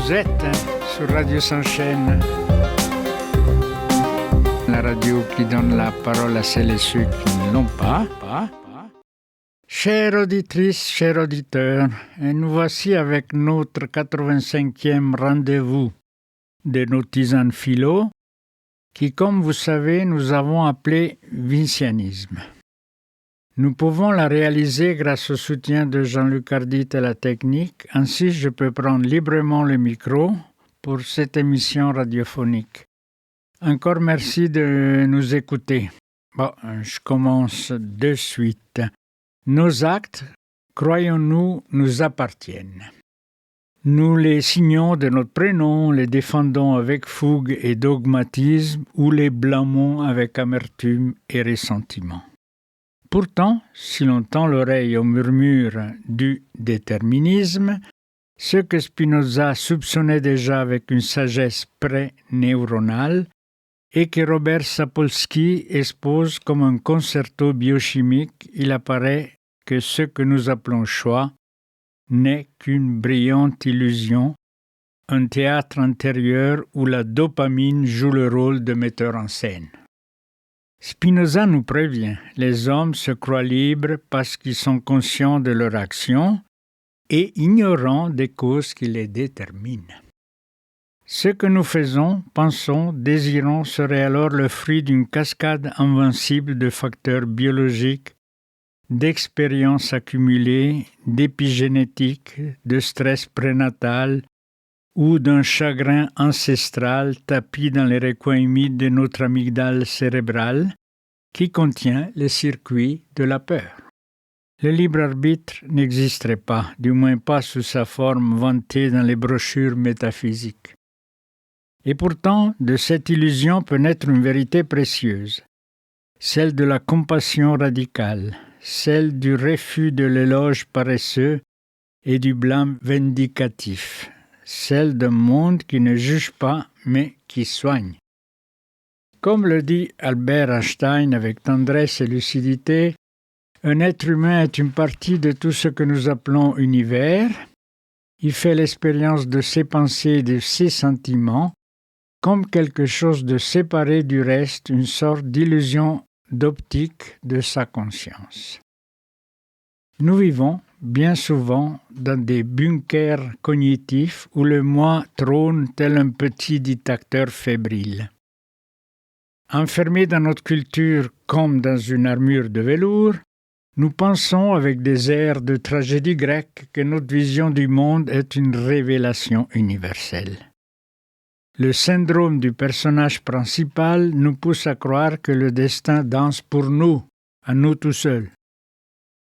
Vous êtes sur Radio S'enchaîne, la radio qui donne la parole à celles et ceux qui ne l'ont pas. Chères auditrices, chers auditeurs, et nous voici avec notre 85e rendez-vous de nos tisanes philo, qui, comme vous savez, nous avons appelé vincianisme. Nous pouvons la réaliser grâce au soutien de Jean-Luc Ardit à la technique, ainsi je peux prendre librement le micro pour cette émission radiophonique. Encore merci de nous écouter. Bon, je commence de suite. Nos actes, croyons-nous, nous appartiennent. Nous les signons de notre prénom, les défendons avec fougue et dogmatisme ou les blâmons avec amertume et ressentiment. Pourtant, si l'on tend l'oreille au murmure du déterminisme, ce que Spinoza soupçonnait déjà avec une sagesse pré-neuronale et que Robert Sapolsky expose comme un concerto biochimique, il apparaît que ce que nous appelons choix n'est qu'une brillante illusion, un théâtre intérieur où la dopamine joue le rôle de metteur en scène. Spinoza nous prévient, les hommes se croient libres parce qu'ils sont conscients de leur action et ignorants des causes qui les déterminent. Ce que nous faisons, pensons, désirons serait alors le fruit d'une cascade invincible de facteurs biologiques, d'expériences accumulées, d'épigénétique, de stress prénatal ou d'un chagrin ancestral tapi dans les recoins humides de notre amygdale cérébrale qui contient les circuits de la peur. Le libre arbitre n'existerait pas, du moins pas sous sa forme vantée dans les brochures métaphysiques. Et pourtant, de cette illusion peut naître une vérité précieuse, celle de la compassion radicale, celle du refus de l'éloge paresseux et du blâme vindicatif, celle d'un monde qui ne juge pas, mais qui soigne. Comme le dit Albert Einstein avec tendresse et lucidité, un être humain est une partie de tout ce que nous appelons univers. Il fait l'expérience de ses pensées et de ses sentiments comme quelque chose de séparé du reste, une sorte d'illusion d'optique de sa conscience. Nous vivons bien souvent dans des bunkers cognitifs où le moi trône tel un petit dictateur fébrile. Enfermés dans notre culture comme dans une armure de velours, nous pensons avec des airs de tragédie grecque que notre vision du monde est une révélation universelle. Le syndrome du personnage principal nous pousse à croire que le destin danse pour nous, à nous tout seuls.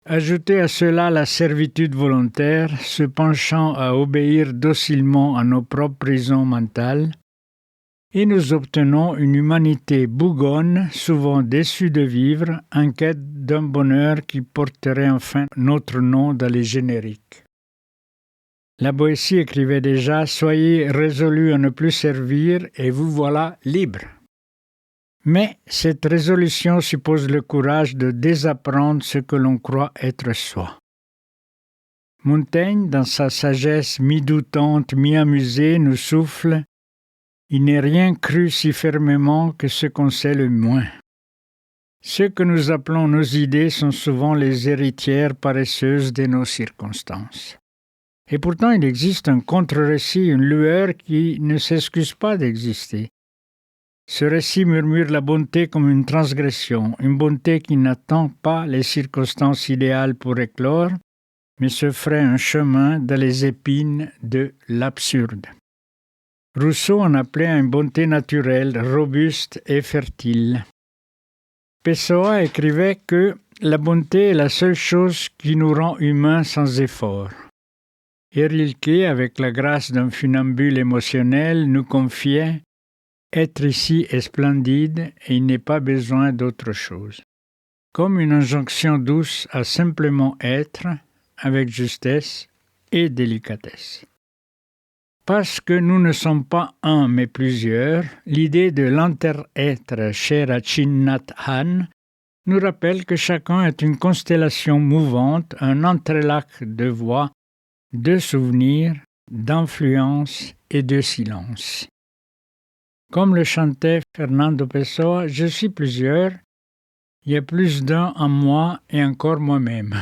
Ajoutez à cela la servitude volontaire, se penchant à obéir docilement à nos propres prisons mentales, et nous obtenons une humanité bougonne, souvent déçue de vivre, en quête d'un bonheur qui porterait enfin notre nom dans les génériques. La Boétie écrivait déjà « Soyez résolus à ne plus servir et vous voilà libres ». Mais cette résolution suppose le courage de désapprendre ce que l'on croit être soi. Montaigne, dans sa sagesse mi-doutante, mi-amusée, nous souffle « Il n'est rien cru si fermement que ce qu'on sait le moins ». Ce que nous appelons nos idées sont souvent les héritières paresseuses de nos circonstances. Et pourtant, il existe un contre-récit, une lueur qui ne s'excuse pas d'exister. Ce récit murmure la bonté comme une transgression, une bonté qui n'attend pas les circonstances idéales pour éclore, mais se ferait un chemin dans les épines de l'absurde. Rousseau en appelait une bonté naturelle, robuste et fertile. Pessoa écrivait que la bonté est la seule chose qui nous rend humains sans effort. Et Rilke, avec la grâce d'un funambule émotionnel, nous confiait « Être ici est splendide et il n'est pas besoin d'autre chose ». Comme une injonction douce à simplement être, avec justesse et délicatesse. Parce que nous ne sommes pas un mais plusieurs, l'idée de l'inter-être chère à Chin Nhat Hanh nous rappelle que chacun est une constellation mouvante, un entrelac de voix, de souvenirs, d'influences et de silence. Comme le chantait Fernando Pessoa, je suis plusieurs, il y a plus d'un en moi et encore moi-même.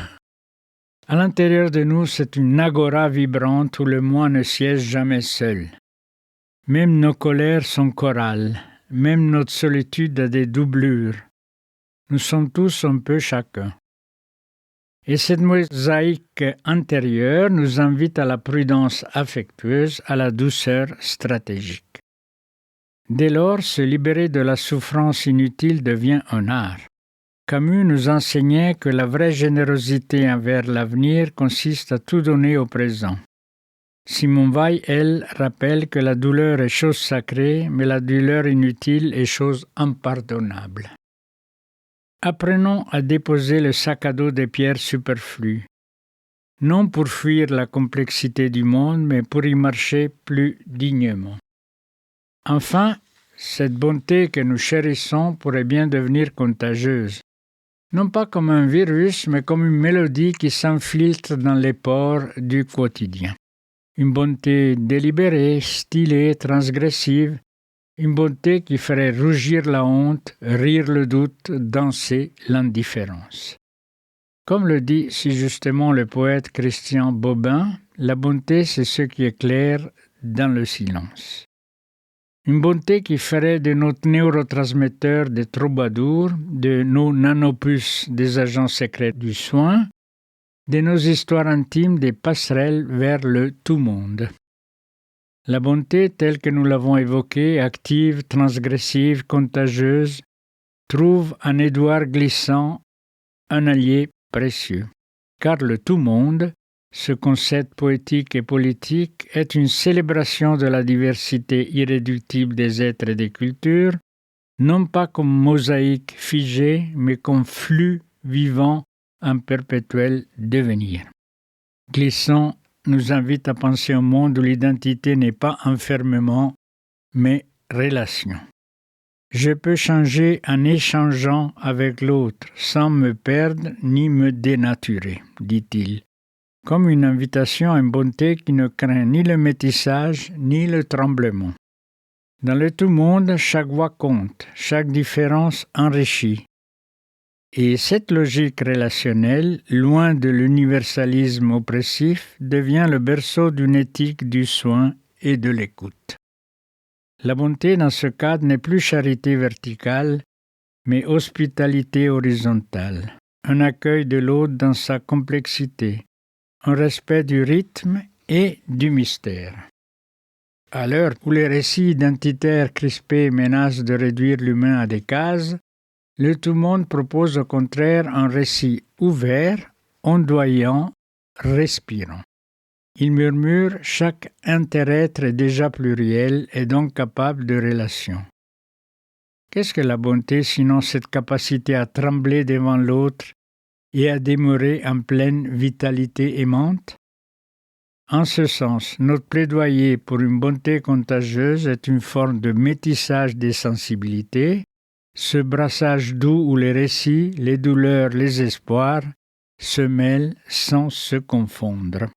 À l'intérieur de nous, c'est une agora vibrante où le moi ne siège jamais seul. Même nos colères sont chorales, même notre solitude a des doublures. Nous sommes tous un peu chacun. Et cette mosaïque intérieure nous invite à la prudence affectueuse, à la douceur stratégique. Dès lors, se libérer de la souffrance inutile devient un art. Camus nous enseignait que la vraie générosité envers l'avenir consiste à tout donner au présent. Simone Weil, elle, rappelle que la douleur est chose sacrée, mais la douleur inutile est chose impardonnable. Apprenons à déposer le sac à dos des pierres superflues, non pour fuir la complexité du monde, mais pour y marcher plus dignement. Enfin, cette bonté que nous chérissons pourrait bien devenir contagieuse, non pas comme un virus, mais comme une mélodie qui s'infiltre dans les pores du quotidien. Une bonté délibérée, stylée, transgressive, une bonté qui ferait rougir la honte, rire le doute, danser l'indifférence. Comme le dit si justement le poète Christian Bobin, la bonté c'est ce qui éclaire dans le silence. Une bonté qui ferait de notre neurotransmetteurs des troubadours, de nos nanopuces des agents secrets du soin, de nos histoires intimes des passerelles vers le tout-monde. La bonté telle que nous l'avons évoquée, active, transgressive, contagieuse, trouve en Édouard Glissant un allié précieux. Car le tout-monde, ce concept poétique et politique, est une célébration de la diversité irréductible des êtres et des cultures, non pas comme mosaïque figée, mais comme flux vivant en perpétuel devenir. Glissant nous invite à penser un monde où l'identité n'est pas enfermement, mais relation. Je peux changer en échangeant avec l'autre, sans me perdre ni me dénaturer, dit-il, comme une invitation à une bonté qui ne craint ni le métissage ni le tremblement. Dans le tout-monde, chaque voix compte, chaque différence enrichit. Et cette logique relationnelle, loin de l'universalisme oppressif, devient le berceau d'une éthique du soin et de l'écoute. La bonté dans ce cadre n'est plus charité verticale, mais hospitalité horizontale, un accueil de l'autre dans sa complexité, un respect du rythme et du mystère. À l'heure où les récits identitaires crispés menacent de réduire l'humain à des cases, le tout-monde propose au contraire un récit ouvert, ondoyant, respirant. Il murmure « chaque interêtre est déjà pluriel et donc capable de relation ». Qu'est-ce que la bonté sinon cette capacité à trembler devant l'autre et à demeurer en pleine vitalité aimante? En ce sens, notre plaidoyer pour une bonté contagieuse est une forme de métissage des sensibilités, ce brassage doux où les récits, les douleurs, les espoirs se mêlent sans se confondre.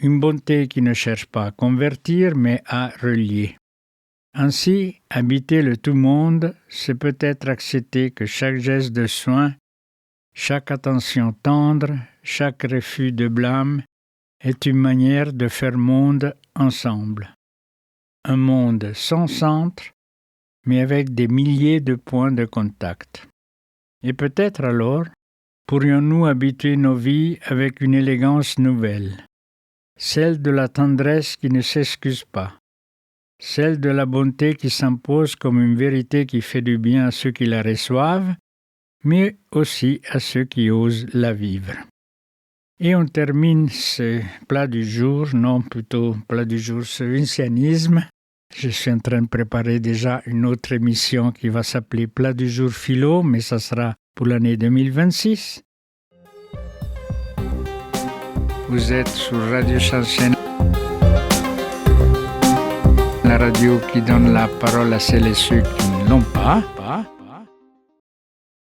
Une bonté qui ne cherche pas à convertir, mais à relier. Ainsi, habiter le tout-monde, c'est peut-être accepter que chaque geste de soin, chaque attention tendre, chaque refus de blâme est une manière de faire monde ensemble. Un monde sans centre, mais avec des milliers de points de contact. Et peut-être alors, pourrions-nous habituer nos vies avec une élégance nouvelle, celle de la tendresse qui ne s'excuse pas, celle de la bonté qui s'impose comme une vérité qui fait du bien à ceux qui la reçoivent, mais aussi à ceux qui osent la vivre. Et on termine ce plat du jour, non plutôt plat du jour, ce vincianisme. Je suis en train de préparer déjà une autre émission qui va s'appeler Plat du jour philo, mais ça sera pour l'année 2026. Vous êtes sur Radio Chansena, la radio qui donne la parole à celles et ceux qui ne l'ont pas.